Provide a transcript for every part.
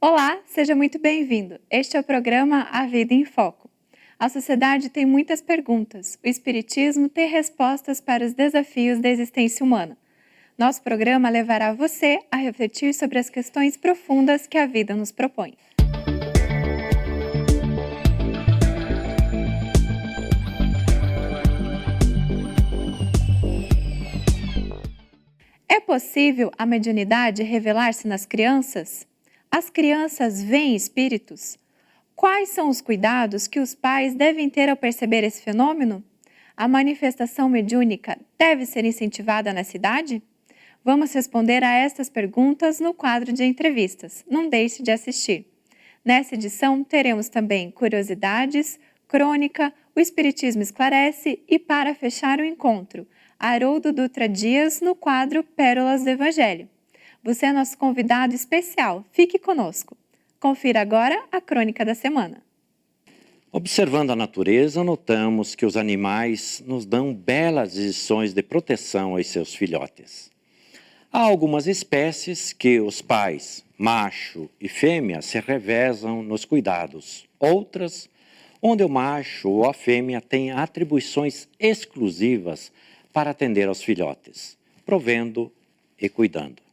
Olá, seja muito bem-vindo. Este é o programa A Vida em Foco. A sociedade tem muitas perguntas. O Espiritismo tem respostas para os desafios da existência humana. Nosso programa levará você a refletir sobre as questões profundas que a vida nos propõe. É possível a mediunidade revelar-se nas crianças? As crianças veem espíritos? Quais são os cuidados que os pais devem ter ao perceber esse fenômeno? A manifestação mediúnica deve ser incentivada na cidade? Vamos responder a estas perguntas no quadro de entrevistas. Não deixe de assistir. Nessa edição, teremos também curiosidades, crônica, o Espiritismo esclarece e, para fechar o encontro, Haroldo Dutra Dias no quadro Pérolas do Evangelho. Você é nosso convidado especial. Fique conosco. Confira agora a crônica da semana. Observando a natureza, notamos que os animais nos dão belas lições de proteção aos seus filhotes. Há algumas espécies que os pais, macho e fêmea, se revezam nos cuidados. Outras, onde o macho ou a fêmea tem atribuições exclusivas para atender aos filhotes, provendo e cuidando.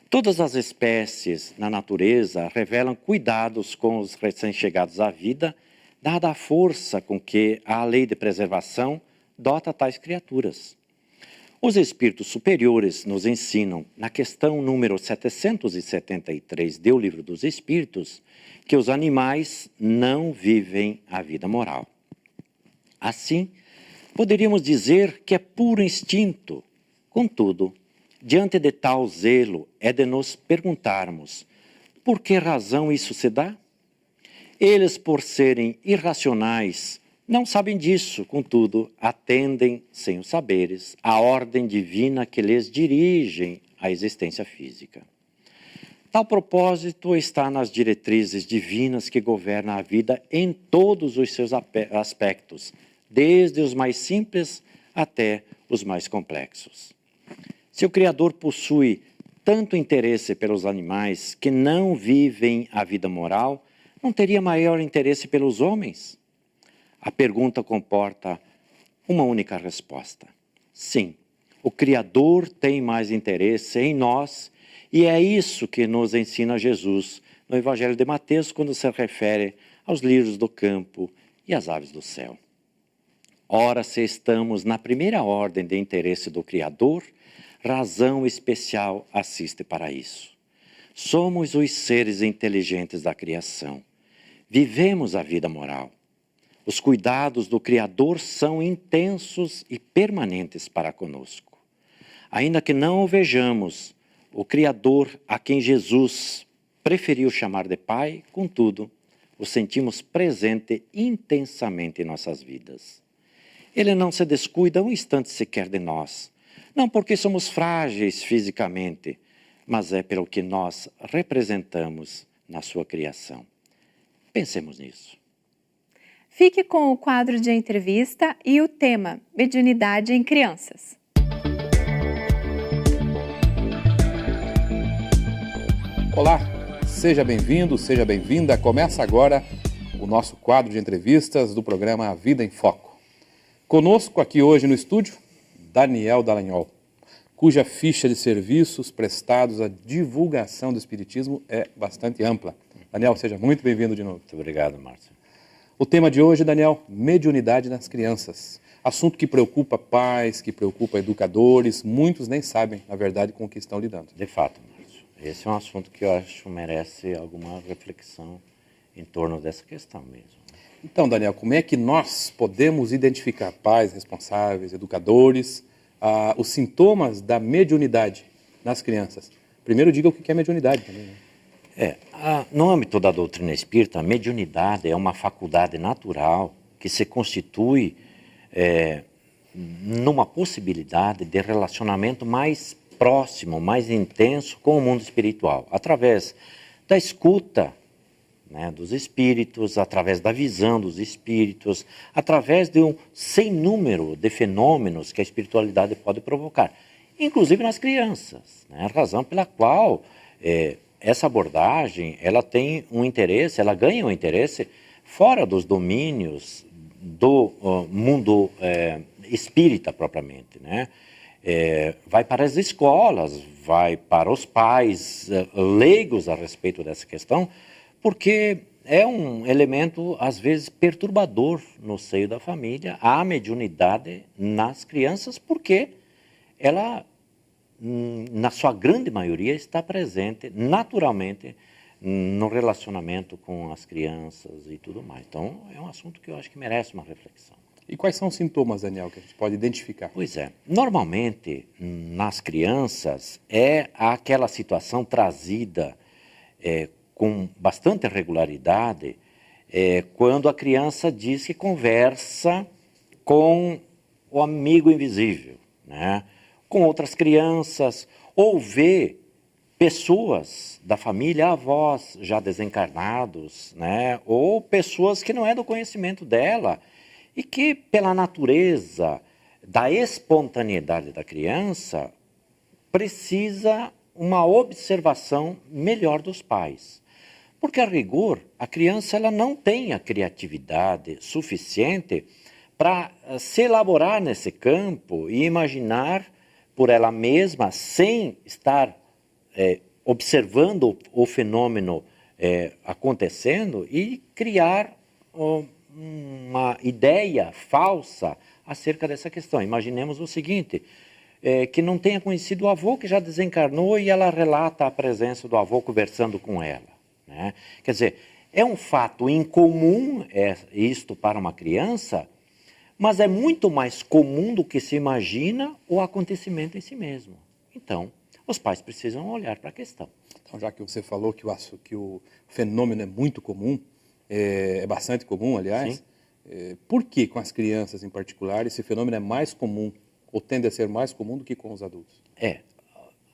Todas as espécies na natureza revelam cuidados com os recém-chegados à vida, dada a força com que a lei de preservação dota tais criaturas. Os espíritos superiores nos ensinam, na questão número 773 do Livro dos Espíritos, que os animais não vivem a vida moral. Assim, poderíamos dizer que é puro instinto. Contudo, diante de tal zelo, é de nos perguntarmos, por que razão isso se dá? Eles, por serem irracionais, não sabem disso, contudo, atendem, sem os saberes, à ordem divina que lhes dirigem a existência física. Tal propósito está nas diretrizes divinas que governam a vida em todos os seus aspectos, desde os mais simples até os mais complexos. Se o Criador possui tanto interesse pelos animais que não vivem a vida moral, não teria maior interesse pelos homens? A pergunta comporta uma única resposta. Sim, o Criador tem mais interesse em nós e é isso que nos ensina Jesus no Evangelho de Mateus quando se refere aos lírios do campo e às aves do céu. Ora, se estamos na primeira ordem de interesse do Criador, razão especial assiste para isso. Somos os seres inteligentes da criação. Vivemos a vida moral. Os cuidados do Criador são intensos e permanentes para conosco. Ainda que não o vejamos, o Criador, a quem Jesus preferiu chamar de Pai, contudo, o sentimos presente intensamente em nossas vidas. Ele não se descuida um instante sequer de nós, não porque somos frágeis fisicamente, mas é pelo que nós representamos na sua criação. Pensemos nisso. Fique com o quadro de entrevista e o tema Mediunidade em Crianças. Olá, seja bem-vindo, seja bem-vinda. Começa agora o nosso quadro de entrevistas do programa A Vida em Foco. Conosco aqui hoje no estúdio, Daniel Dallagnol, cuja ficha de serviços prestados à divulgação do Espiritismo é bastante ampla. Daniel, seja muito bem-vindo de novo. Muito obrigado, Márcio. O tema de hoje, Daniel, mediunidade nas crianças. Assunto que preocupa pais, que preocupa educadores, muitos nem sabem, na verdade, com o que estão lidando. De fato, Márcio, esse é um assunto que eu acho merece alguma reflexão em torno dessa questão mesmo. Então, Daniel, como é que nós podemos identificar, pais responsáveis, educadores, os sintomas da mediunidade nas crianças? Primeiro diga o que é mediunidade também, né? No âmbito da doutrina espírita, a mediunidade é uma faculdade natural que se constitui numa possibilidade de relacionamento mais próximo, mais intenso com o mundo espiritual, através da escuta, né, dos espíritos, através da visão dos espíritos, através de um sem número de fenômenos que a espiritualidade pode provocar, inclusive nas crianças, né, a razão pela qual essa abordagem, ela tem um interesse, ela ganha um interesse fora dos domínios do mundo espírita propriamente, né? Vai para as escolas, vai para os pais leigos a respeito dessa questão, porque é um elemento, às vezes, perturbador no seio da família, a mediunidade nas crianças, porque ela, na sua grande maioria, está presente naturalmente no relacionamento com as crianças e tudo mais. Então, é um assunto que eu acho que merece uma reflexão. E quais são os sintomas, Daniel, que a gente pode identificar? Pois é. Normalmente, nas crianças, é aquela situação trazida com bastante regularidade quando a criança diz que conversa com o amigo invisível, né? Com outras crianças, ou vê pessoas da família, avós já desencarnados, né? Ou pessoas que não é do conhecimento dela, e que, pela natureza da espontaneidade da criança, precisa uma observação melhor dos pais. Porque, a rigor, a criança ela não tem a criatividade suficiente para se elaborar nesse campo e imaginar por ela mesma, sem estar observando o fenômeno acontecendo, e criar uma ideia falsa acerca dessa questão. Imaginemos o seguinte, que não tenha conhecido o avô que já desencarnou e ela relata a presença do avô conversando com ela, né? Quer dizer, é um fato incomum isto para uma criança, mas é muito mais comum do que se imagina o acontecimento em si mesmo. Então, os pais precisam olhar para a questão. Então, já que você falou que o fenômeno é muito comum, é bastante comum, aliás, por que com as crianças em particular esse fenômeno é mais comum, ou tende a ser mais comum do que com os adultos?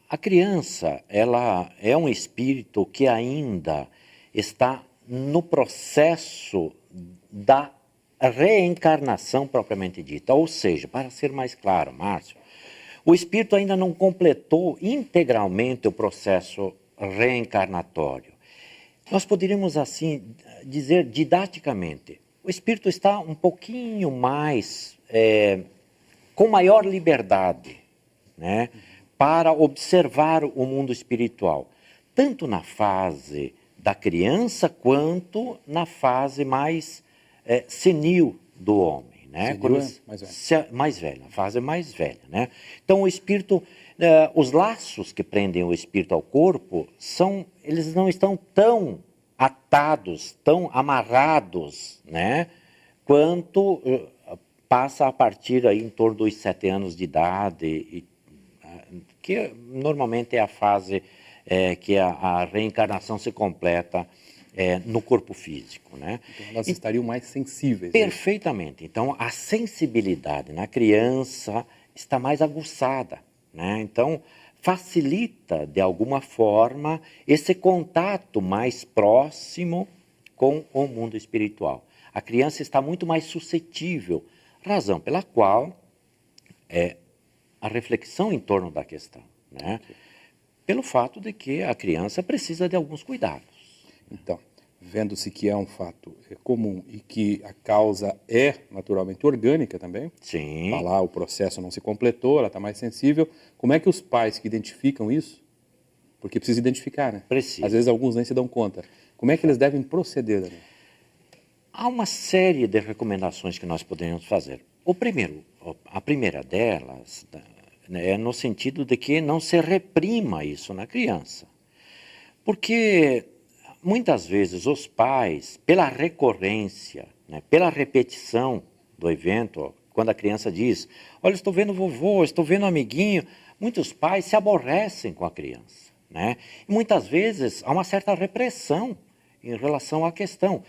A criança, ela é um espírito que ainda está no processo da reencarnação propriamente dita. Ou seja, para ser mais claro, Márcio, o espírito ainda não completou integralmente o processo reencarnatório. Nós poderíamos, assim, dizer didaticamente, o espírito está um pouquinho mais, com maior liberdade, né, para observar o mundo espiritual, tanto na fase da criança quanto na fase mais senil do homem, né? Mais velha, a fase mais velha, né? Então o espírito, os laços que prendem o espírito ao corpo eles não estão tão atados, tão amarrados, né? Quanto passa a partir aí em torno dos 7 anos de idade, que normalmente é a fase que a reencarnação se completa no corpo físico, né? Então elas estariam mais sensíveis. Perfeitamente. Então a sensibilidade na criança está mais aguçada, né? Então facilita de alguma forma esse contato mais próximo com o mundo espiritual. A criança está muito mais suscetível, razão pela qual a reflexão em torno da questão, né? Pelo fato de que a criança precisa de alguns cuidados. Então, vendo-se que é um fato comum e que a causa é naturalmente orgânica também, Sim. Tá lá, o processo não se completou, ela está mais sensível, como é que os pais que identificam isso, porque precisa identificar, né? Precisa. Às vezes alguns nem se dão conta, como é que eles devem proceder, Daniel? Há uma série de recomendações que nós podemos fazer. A primeira delas é no sentido de que não se reprima isso na criança. Porque muitas vezes os pais, pela recorrência, né, pela repetição do evento, quando a criança diz, olha, estou vendo o vovô, estou vendo o amiguinho, muitos pais se aborrecem com a criança, né? E muitas vezes há uma certa repressão em relação à questão.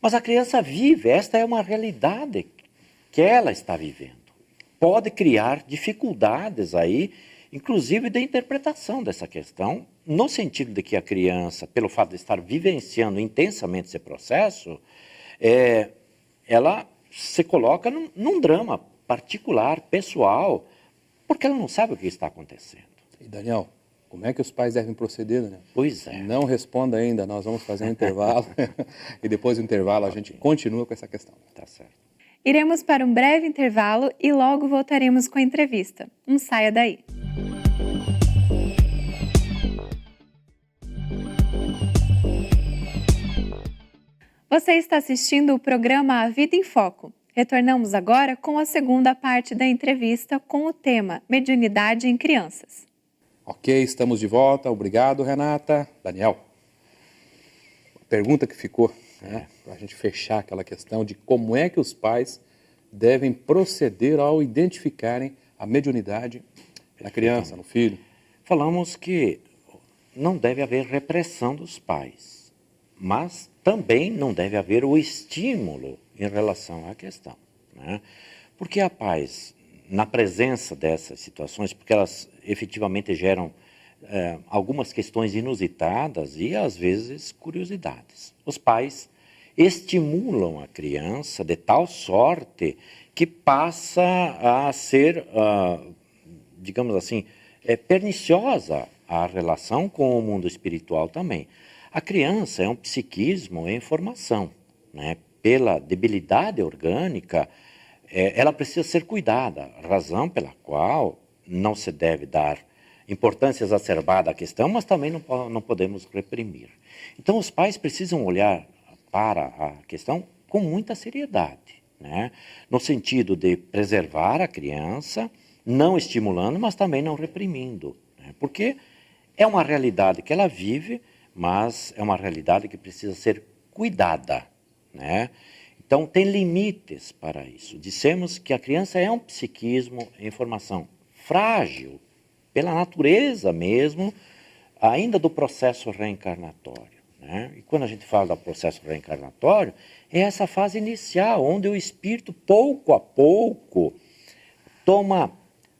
Mas a criança vive, esta é uma realidade que ela está vivendo. Pode criar dificuldades aí, inclusive de interpretação dessa questão, no sentido de que a criança, pelo fato de estar vivenciando intensamente esse processo, ela se coloca num drama particular, pessoal, porque ela não sabe o que está acontecendo. E Daniel, Como é que os pais devem proceder, Daniel? Pois é. Não responda ainda, nós vamos fazer um intervalo e depois do intervalo a gente continua com essa questão. Tá certo. Iremos para um breve intervalo e logo voltaremos com a entrevista. Não saia daí. Você está assistindo o programa A Vida em Foco. Retornamos agora com a segunda parte da entrevista com o tema Mediunidade em Crianças. Ok, estamos de volta. Obrigado, Renata. Daniel, a pergunta que ficou, né, para a gente fechar aquela questão de como é que os pais devem proceder ao identificarem a mediunidade na criança, no filho. Falamos que não deve haver repressão dos pais, mas também não deve haver o estímulo em relação à questão, né? Porque há pais, na presença dessas situações, porque elas efetivamente geram algumas questões inusitadas e, às vezes, curiosidades. Os pais estimulam a criança de tal sorte que passa a ser, digamos assim, perniciosa a relação com o mundo espiritual também. A criança é um psiquismo em formação, né? Pela debilidade orgânica, ela precisa ser cuidada, razão pela qual não se deve dar importância exacerbada à questão, mas também não podemos reprimir. Então, os pais precisam olhar para a questão com muita seriedade, né? No sentido de preservar a criança, não estimulando, mas também não reprimindo, né? Porque é uma realidade que ela vive, mas é uma realidade que precisa ser cuidada, né? Então, tem limites para isso. Dissemos que a criança é um psiquismo em formação frágil, pela natureza mesmo, ainda do processo reencarnatório, né? E quando a gente fala do processo reencarnatório, é essa fase inicial, onde o espírito, pouco a pouco, toma,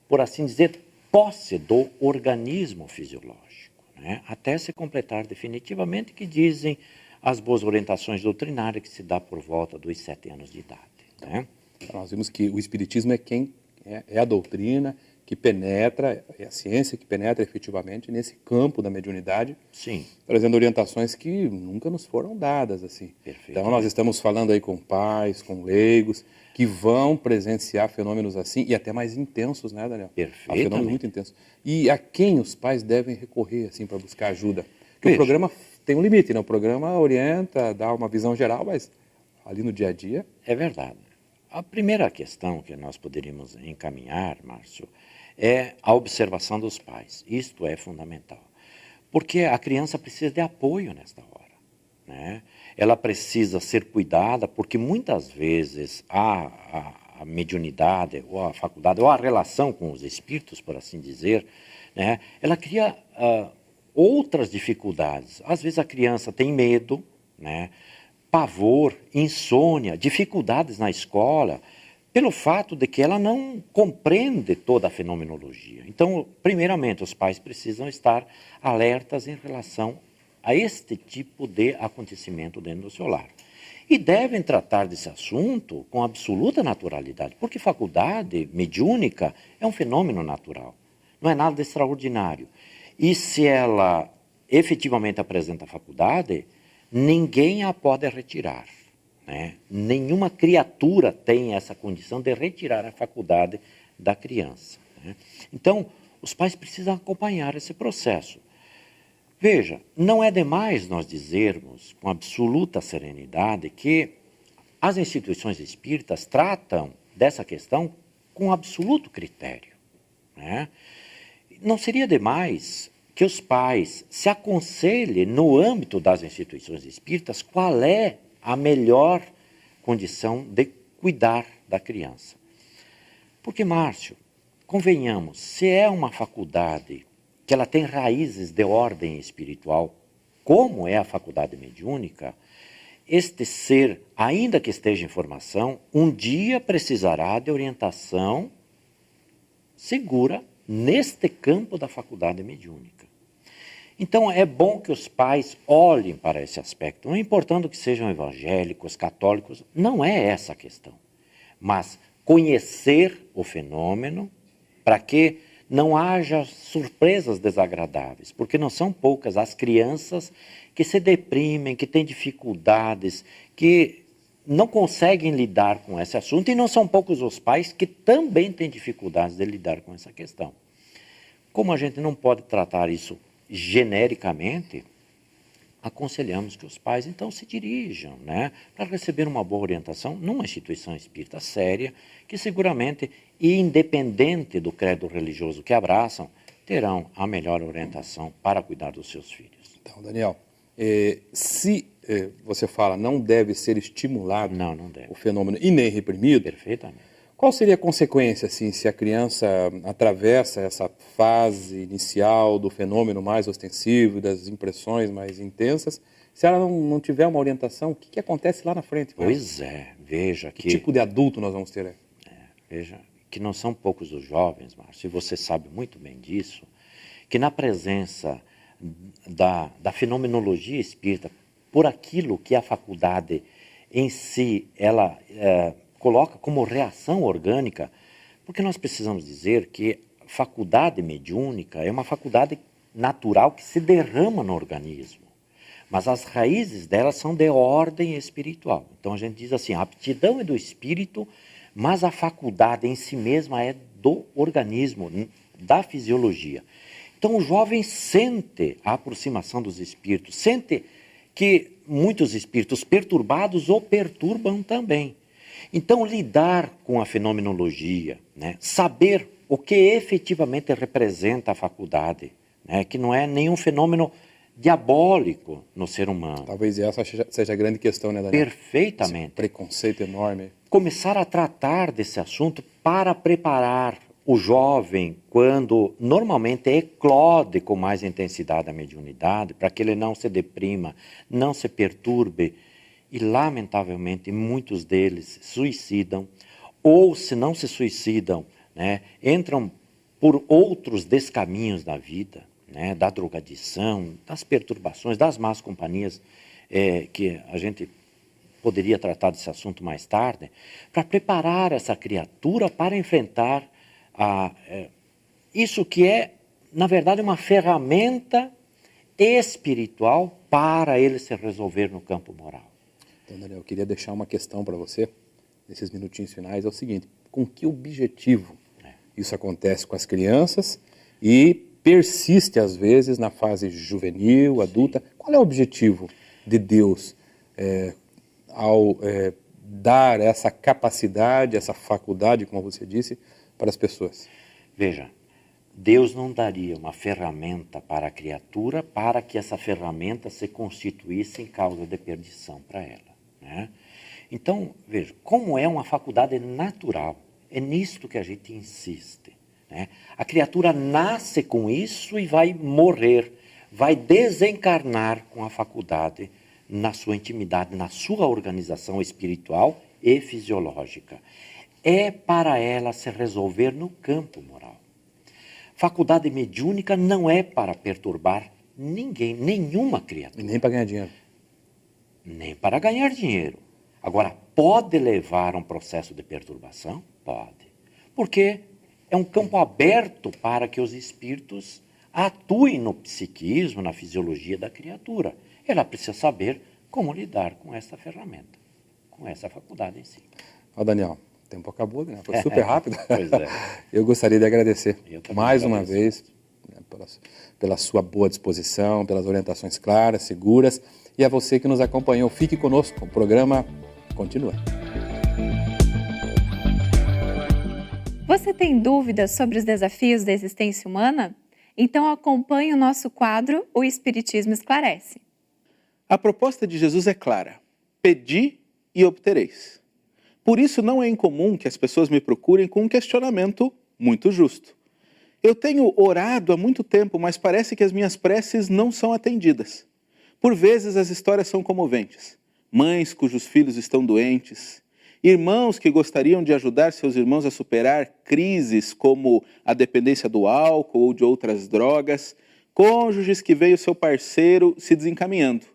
por assim dizer, posse do organismo fisiológico, né? Até se completar definitivamente, que dizem as boas orientações doutrinárias, que se dá por volta dos 7 anos de idade, né? Nós vimos que o Espiritismo é a doutrina que penetra, é a ciência que penetra efetivamente nesse campo da mediunidade, Sim. trazendo orientações que nunca nos foram dadas, assim. Então nós estamos falando aí com pais, com leigos, que vão presenciar fenômenos assim, e até mais intensos, né, Daniel? Perfeitamente. Há fenômenos muito intensos. E a quem os pais devem recorrer, assim, para buscar ajuda? Porque Veja. o programa tem um limite, né? O programa orienta, dá uma visão geral, mas ali no dia a dia... É verdade. A primeira questão que nós poderíamos encaminhar, Márcio, é a observação dos pais. Isto é fundamental. Porque a criança precisa de apoio nesta hora, né? Ela precisa ser cuidada, porque muitas vezes a mediunidade, ou a faculdade, ou a relação com os espíritos, por assim dizer, né, ela cria outras dificuldades. Às vezes a criança tem medo, né, pavor, insônia, dificuldades na escola, pelo fato de que ela não compreende toda a fenomenologia. Então, primeiramente, os pais precisam estar alertas em relação a este tipo de acontecimento dentro do seu lar. E devem tratar desse assunto com absoluta naturalidade, porque faculdade mediúnica é um fenômeno natural, não é nada de extraordinário. E se ela efetivamente apresenta faculdade, ninguém a pode retirar, né? Nenhuma criatura tem essa condição de retirar a faculdade da criança, né? Então, os pais precisam acompanhar esse processo. Veja, não é demais nós dizermos com absoluta serenidade que as instituições espíritas tratam dessa questão com absoluto critério, né? Não seria demais que os pais se aconselhem no âmbito das instituições espíritas qual é a melhor condição de cuidar da criança. Porque, Márcio, convenhamos, se é uma faculdade que ela tem raízes de ordem espiritual, como é a faculdade mediúnica, este ser, ainda que esteja em formação, um dia precisará de orientação segura neste campo da faculdade mediúnica. Então, é bom que os pais olhem para esse aspecto, não importando que sejam evangélicos, católicos, não é essa a questão. Mas conhecer o fenômeno para que não haja surpresas desagradáveis, porque não são poucas as crianças que se deprimem, que têm dificuldades, que não conseguem lidar com esse assunto, e não são poucos os pais que também têm dificuldades de lidar com essa questão. Como a gente não pode tratar isso genericamente, aconselhamos que os pais, então, se dirijam, né, para receber uma boa orientação numa instituição espírita séria, que seguramente, independente do credo religioso que abraçam, terão a melhor orientação para cuidar dos seus filhos. Então, Daniel, se você fala não deve ser estimulado Não deve. o fenômeno e nem reprimido, Perfeitamente. qual seria a consequência, assim, se a criança atravessa essa fase inicial do fenômeno mais ostensivo e das impressões mais intensas, se ela não tiver uma orientação, o que acontece lá na frente? Pois é, veja Que que... tipo de adulto nós vamos ter aí? Veja que não são poucos os jovens, Márcio, e você sabe muito bem disso, que na presença da fenomenologia espírita, por aquilo que a faculdade em si, ela coloca como reação orgânica, porque nós precisamos dizer que faculdade mediúnica é uma faculdade natural que se derrama no organismo, mas as raízes dela são de ordem espiritual. Então a gente diz assim, a aptidão é do espírito, mas a faculdade em si mesma é do organismo, da fisiologia. Então o jovem sente a aproximação dos espíritos, sente que muitos espíritos perturbados o perturbam também. Então lidar com a fenomenologia, né, saber o que efetivamente representa a faculdade, né, que não é nenhum fenômeno diabólico no ser humano. Talvez essa seja a grande questão, né, Daniel? Perfeitamente. Esse preconceito enorme. Começar a tratar desse assunto para preparar o jovem quando normalmente eclode com mais intensidade a mediunidade, para que ele não se deprima, não se perturbe. E, lamentavelmente, muitos deles se suicidam, ou se não se suicidam, né, entram por outros descaminhos da vida, né, da drogadição, das perturbações, das más companhias, que a gente poderia tratar desse assunto mais tarde, para preparar essa criatura para enfrentar isso que é, na verdade, uma ferramenta espiritual para ele se resolver no campo moral. Então, Daniel, eu queria deixar uma questão para você, nesses minutinhos finais, é o seguinte, com que objetivo isso acontece com as crianças e persiste, às vezes, na fase juvenil, adulta? Qual é o objetivo de Deus ao dar essa capacidade, essa faculdade, como você disse, para as pessoas? Veja, Deus não daria uma ferramenta para a criatura para que essa ferramenta se constituísse em causa de perdição para ela, né? Então, veja, como é uma faculdade natural, é nisto que a gente insiste, né? A criatura nasce com isso e vai morrer, vai desencarnar com a faculdade na sua intimidade, na sua organização espiritual e fisiológica. É para ela se resolver no campo moral. Faculdade mediúnica não é para perturbar ninguém, nenhuma criatura. E nem para ganhar dinheiro. Nem para ganhar dinheiro. Agora, pode levar a um processo de perturbação? Pode. Porque é um campo aberto para que os espíritos atuem no psiquismo, na fisiologia da criatura. Ela precisa saber como lidar com essa ferramenta, com essa faculdade em si. Ó, Daniel, o tempo acabou, né? Foi super rápido. Pois é. Eu gostaria de agradecer mais uma agradeço. vez, né, pela sua boa disposição, pelas orientações claras, seguras, e a você que nos acompanhou. Fique conosco, o programa continua. Você tem dúvidas sobre os desafios da existência humana? Então acompanhe o nosso quadro O Espiritismo Esclarece. A proposta de Jesus é clara: pedi e obtereis. Por isso não é incomum que as pessoas me procurem com um questionamento muito justo. Eu tenho orado há muito tempo, mas parece que as minhas preces não são atendidas. Por vezes as histórias são comoventes. Mães cujos filhos estão doentes, irmãos que gostariam de ajudar seus irmãos a superar crises como a dependência do álcool ou de outras drogas, cônjuges que veem o seu parceiro se desencaminhando.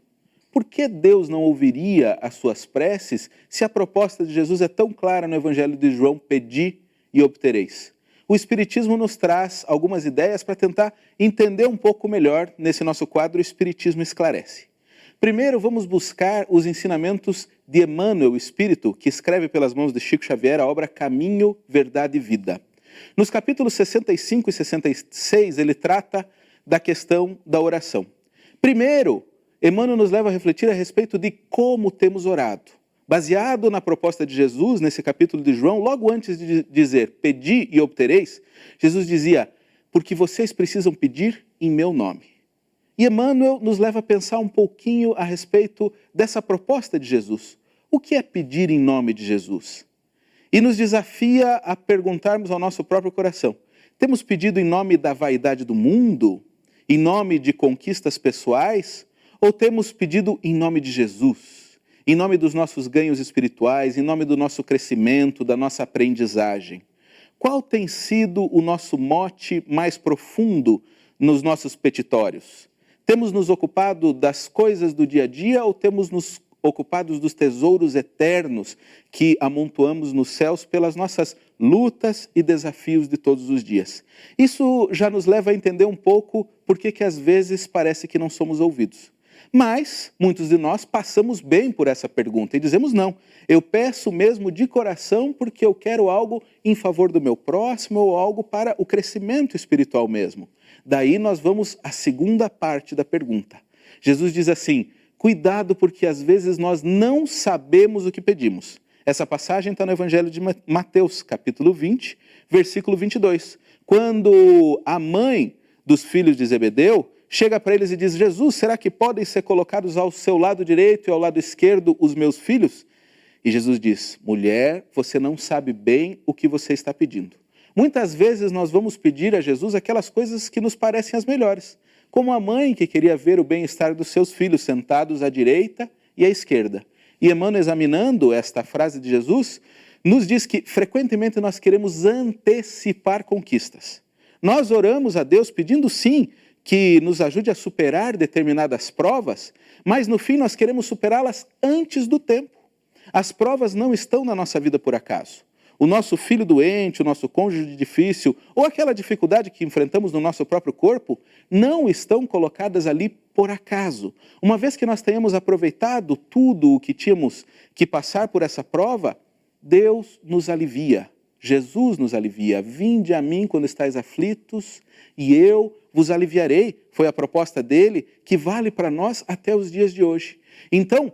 Por que Deus não ouviria as suas preces se a proposta de Jesus é tão clara no Evangelho de João, pedi e obtereis? o Espiritismo nos traz algumas ideias para tentar entender um pouco melhor nesse nosso quadro O Espiritismo Esclarece. Primeiro, vamos buscar os ensinamentos de Emmanuel, o Espírito, que escreve pelas mãos de Chico Xavier a obra Caminho, Verdade e Vida. Nos capítulos 65 e 66, ele trata da questão da oração. Primeiro, Emmanuel nos leva a refletir a respeito de como temos orado. Baseado na proposta de Jesus, nesse capítulo de João, logo antes de dizer, pedi e obtereis, Jesus dizia, porque vocês precisam pedir em meu nome. E Emmanuel nos leva a pensar um pouquinho a respeito dessa proposta de Jesus. O que é pedir em nome de Jesus? E nos desafia a perguntarmos ao nosso próprio coração, temos pedido em nome da vaidade do mundo? Em nome de conquistas pessoais? Ou temos pedido em nome de Jesus? Em nome dos nossos ganhos espirituais, em nome do nosso crescimento, da nossa aprendizagem? Qual tem sido o nosso mote mais profundo nos nossos petitórios? Temos nos ocupado das coisas do dia a dia ou temos nos ocupado dos tesouros eternos que amontoamos nos céus pelas nossas lutas e desafios de todos os dias? Isso já nos leva a entender um pouco por que às vezes parece que não somos ouvidos. Mas muitos de nós passamos bem por essa pergunta e dizemos não, eu peço mesmo de coração porque eu quero algo em favor do meu próximo ou algo para o crescimento espiritual mesmo. Daí nós vamos à segunda parte da pergunta. Jesus diz assim, cuidado porque às vezes nós não sabemos o que pedimos. Essa passagem está no Evangelho de Mateus, capítulo 20, versículo 22. Quando a mãe dos filhos de Zebedeu chega para eles e diz, Jesus, será que podem ser colocados ao seu lado direito e ao lado esquerdo os meus filhos? E Jesus diz, mulher, você não sabe bem o que você está pedindo. Muitas vezes nós vamos pedir a Jesus aquelas coisas que nos parecem as melhores, como a mãe que queria ver o bem-estar dos seus filhos sentados à direita e à esquerda. E Emmanuel, examinando esta frase de Jesus, nos diz que frequentemente nós queremos antecipar conquistas. Nós oramos a Deus pedindo sim, que nos ajude a superar determinadas provas, mas no fim nós queremos superá-las antes do tempo. As provas não estão na nossa vida por acaso. O nosso filho doente, o nosso cônjuge difícil, ou aquela dificuldade que enfrentamos no nosso próprio corpo, não estão colocadas ali por acaso. Uma vez que nós tenhamos aproveitado tudo o que tínhamos que passar por essa prova, Deus nos alivia. Jesus nos alivia. Vinde a mim quando estáis aflitos e eu vos aliviarei. Foi a proposta dele que vale para nós até os dias de hoje. Então,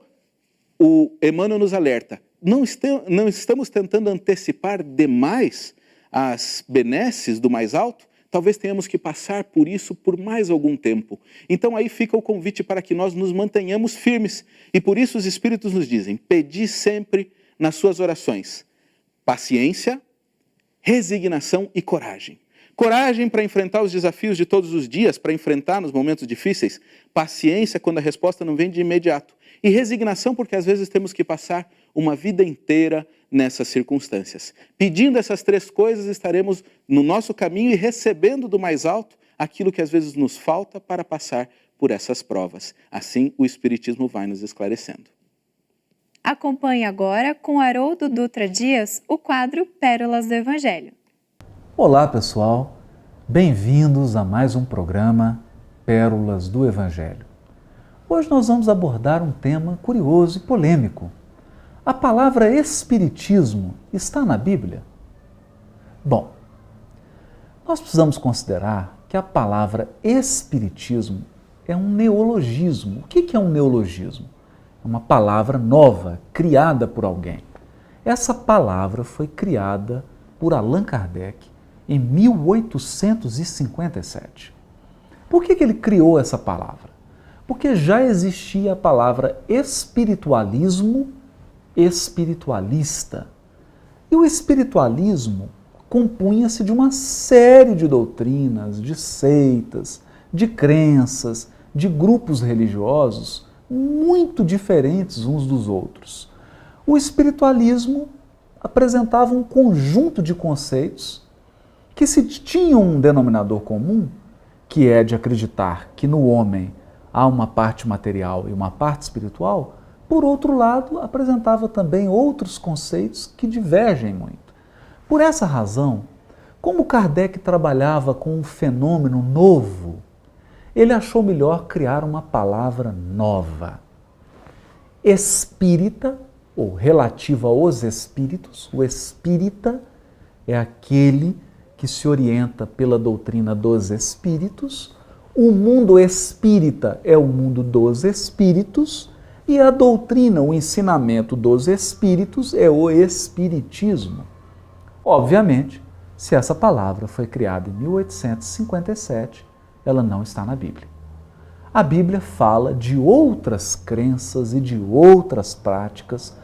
o Emmanuel nos alerta, não estamos tentando antecipar demais as benesses do mais alto? Talvez tenhamos que passar por isso por mais algum tempo. Então aí fica o convite para que nós nos mantenhamos firmes. E por isso os Espíritos nos dizem, pedi sempre nas suas orações paciência, resignação e coragem. Coragem para enfrentar os desafios de todos os dias, para enfrentar nos momentos difíceis. Paciência quando a resposta não vem de imediato. E resignação porque às vezes temos que passar uma vida inteira nessas circunstâncias. Pedindo essas três coisas, estaremos no nosso caminho e recebendo do mais alto aquilo que às vezes nos falta para passar por essas provas. Assim, o Espiritismo vai nos esclarecendo. Acompanhe agora com Haroldo Dutra Dias o quadro Pérolas do Evangelho. Olá pessoal, bem-vindos a mais um programa Pérolas do Evangelho. Hoje nós vamos abordar um tema curioso e polêmico. A palavra Espiritismo está na Bíblia? Bom, nós precisamos considerar que a palavra Espiritismo é um neologismo. O que é um neologismo? É uma palavra nova, criada por alguém. Essa palavra foi criada por Allan Kardec em 1857. Por que ele criou essa palavra? Porque já existia a palavra espiritualismo, espiritualista. E o espiritualismo compunha-se de uma série de doutrinas, de seitas, de crenças, de grupos religiosos muito diferentes uns dos outros. O espiritualismo apresentava um conjunto de conceitos que, se tinham um denominador comum, que é de acreditar que no homem há uma parte material e uma parte espiritual, por outro lado, apresentava também outros conceitos que divergem muito. Por essa razão, Como Kardec trabalhava com um fenômeno novo, ele achou melhor criar uma palavra nova. Espírita, ou relativa aos espíritos, o espírita é aquele que se orienta pela doutrina dos espíritos, o mundo espírita é o mundo dos espíritos e a doutrina, o ensinamento dos espíritos é o espiritismo. Obviamente, se essa palavra foi criada em 1857, ela não está na Bíblia. A Bíblia fala de outras crenças e de outras práticas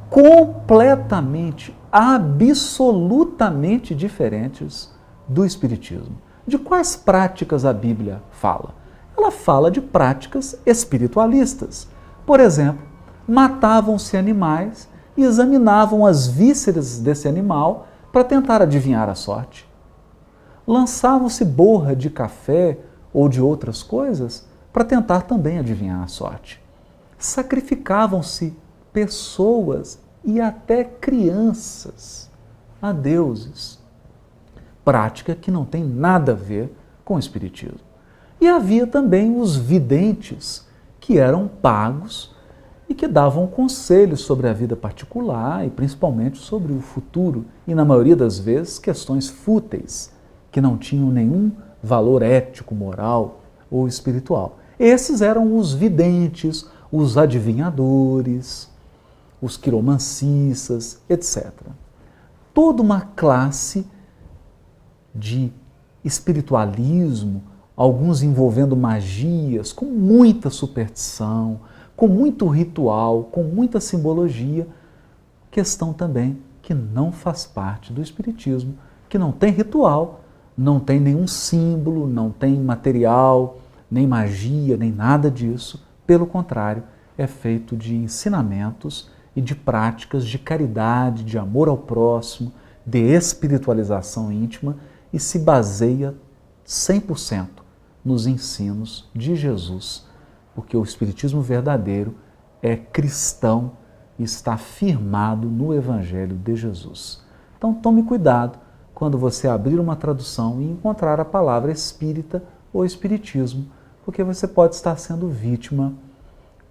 completamente, absolutamente diferentes do Espiritismo. De quais práticas a Bíblia fala? Ela fala de práticas espiritualistas. Por exemplo, matavam-se animais e examinavam as vísceras desse animal para tentar adivinhar a sorte. Lançavam-se borra de café ou de outras coisas para tentar também adivinhar a sorte. Sacrificavam-se pessoas e até crianças a deuses. Prática que não tem nada a ver com o Espiritismo. E havia também os videntes, que eram pagos e que davam conselhos sobre a vida particular e principalmente sobre o futuro, e na maioria das vezes questões fúteis, que não tinham nenhum valor ético, moral ou espiritual. Esses eram os videntes, os adivinhadores, os quiromancistas, etc. Toda uma classe de espiritualismo, alguns envolvendo magias, com muita superstição, com muito ritual, com muita simbologia, questão também que não faz parte do Espiritismo, que não tem ritual, não tem nenhum símbolo, não tem material, nem magia, nem nada disso. Pelo contrário, é feito de ensinamentos e de práticas de caridade, de amor ao próximo, de espiritualização íntima e se baseia 100% nos ensinos de Jesus, porque o Espiritismo verdadeiro é cristão e está firmado no Evangelho de Jesus. Então tome cuidado quando você abrir uma tradução e encontrar a palavra espírita ou espiritismo, porque você pode estar sendo vítima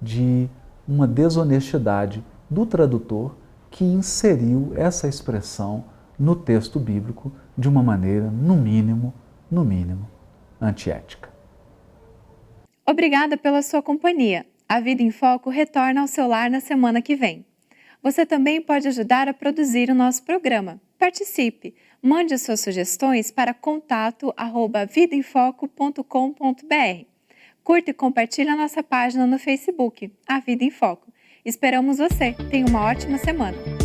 de uma desonestidade do tradutor que inseriu essa expressão no texto bíblico de uma maneira, no mínimo, antiética. Obrigada pela sua companhia. A Vida em Foco retorna ao seu lar na semana que vem. Você também pode ajudar a produzir o nosso programa. Participe! Mande suas sugestões para contato@vidaemfoco.com.br. Curta e compartilhe a nossa página no Facebook, A Vida em Foco. Esperamos você. Tenha uma ótima semana.